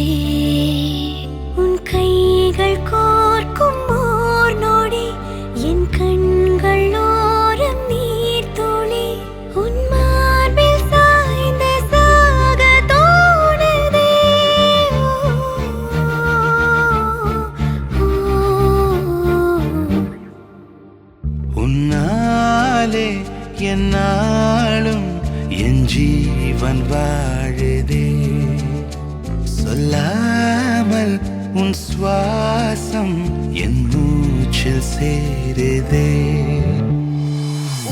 சேருதே உன் கைகள் கோர்க்கும் ஓர் நொடி என் கண்கள் ஓரம் நீர் துளி உன் மார்பில் சாய்ந்து சாக தோணுதே உன்னாலே என்னாலும் என் ஜீவன் வாழுதே சொல்லாமல் உன் சுவாசம் என் மூச்சில் சேருதே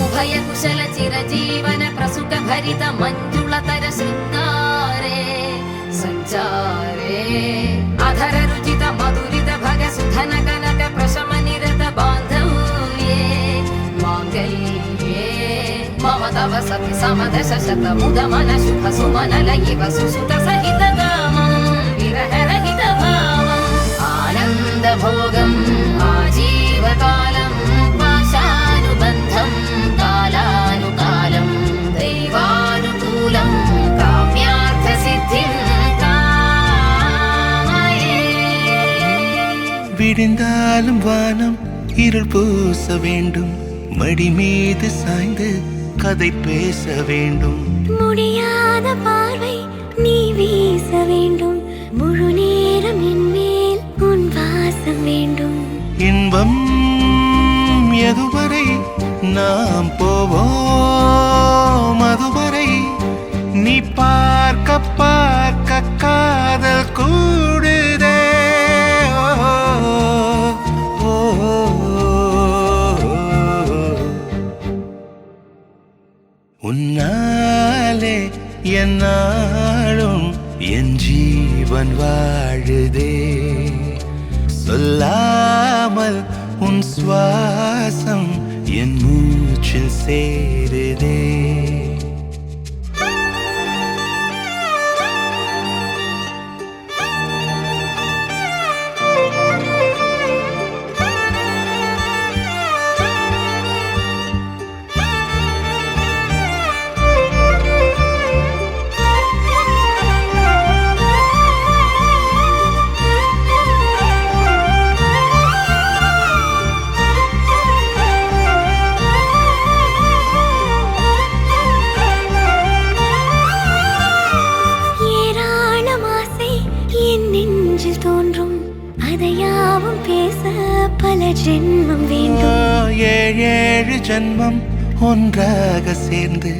उभय कुशल चिरजीवन प्रसुख भरित मंजुलतर शृंगारे संचारे अधर रुचित मधुरित भग सुधन कनक प्रशम निरत बांधव्ये मांगल्ये मम तव सति समदश शत मुद मन शुभ सुमन लयिव सुसुत सहित गामं विरह रहित भावम् आनंद भोगम् आजीवकालम् पाशानुबन्धम् कालानुकालम् दैवानुकूलम् काम्यार्थ सिद्धिं कामये விடிந்தாலும் வானம் இருள் பூச வேண்டும் மடி மீது சாய்ந்து கதை பேச வேண்டும் முடியாத பார்வை நீ வீச வேண்டும் முழு நேரம் என் மேல் உன் வாசம் வேண்டும் இன்பம் எதுவரை நாம் போவோம் அதுவரை நீ பார்க்க பார்க்க காதல் கூடுதே ஓ, ஓ, உன்னாலே என்னாலும் என் ஜீவன் வாழுதே சொல்லாமல் உன் சுவாசம் என் மூச்சில் சேருதே நெஞ்சில் தோன்றும் அதையாவும் பேச பல ஜென்மம் வேண்டும் ஏழு ஜென்மம் ஒன்றாக சேர்ந்து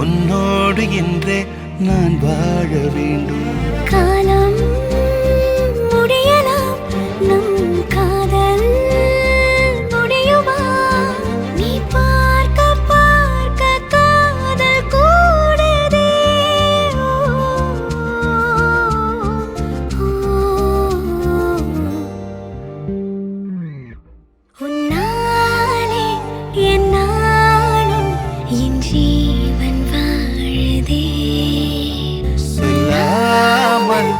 உன்னோடு இன்றே நான் வாழ வேண்டும் காலம் முடியலாம் நம் காதல் முடியுமா நீ பார்க்க பார்க்க காதல் கூடுதே உன்னாலே என்னாலும் என் ஜீவன் வாழுதே சொல்லாமல்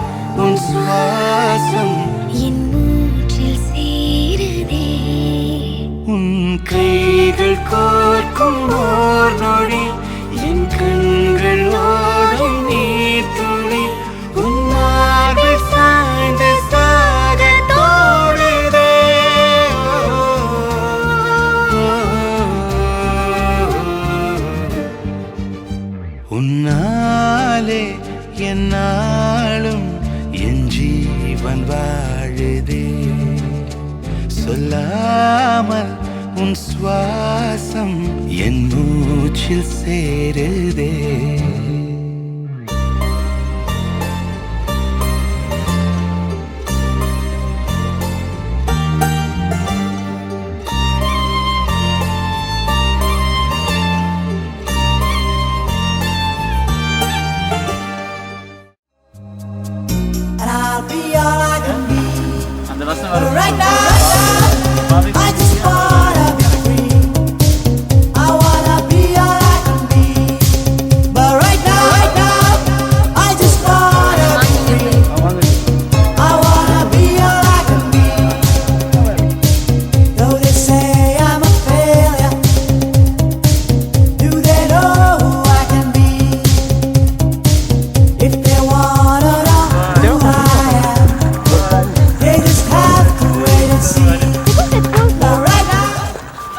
உன் சுவாசம் என் மூச்சில் சேருதே உன் கைகள் கோர்க்கும் ஓர் நொடி என் கண்கள் ஓடும் நீர் துளி உன் மார்பில் சாய்ந்து சாக தோணுதே உன்னாலே என்னாலும் என் ஜீவன் வாழுதே சொல்லாமல் உன் சுவாசம் என் மூச்சில் சேருதே And I'll be all I can be அந்த வசனம் right now.